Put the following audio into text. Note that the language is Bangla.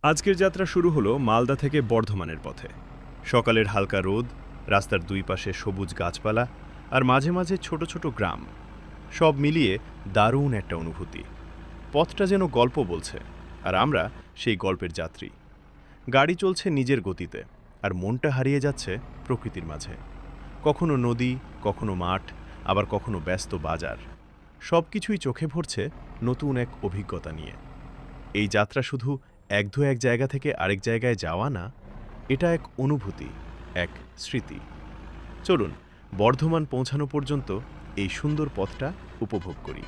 আজকের যাত্রা শুরু হলো মালদা থেকে বর্ধমানের পথে। সকালের হালকা রোদ, রাস্তার দুই পাশে সবুজ গাছপালা আর মাঝে মাঝে ছোট ছোট গ্রাম, সব মিলিয়ে দারুণ একটা অনুভূতি। পথটা যেন গল্প বলছে, আর আমরা সেই গল্পের যাত্রী। গাড়ি চলছে নিজের গতিতে, আর মনটা হারিয়ে যাচ্ছে প্রকৃতির মাঝে। কখনো নদী, কখনো মাঠ, আবার কখনো ব্যস্ত বাজার। সব কিছুই চোখে ভরছে নতুন এক অভিজ্ঞতা নিয়ে। এই যাত্রা শুধু এক জায়গা থেকে আরেক জায়গায় যাওয়া না, এটা এক অনুভূতি, এক স্মৃতি। চলুন বর্ধমান পৌঁছানো পর্যন্ত এই সুন্দর পথটা উপভোগ করি।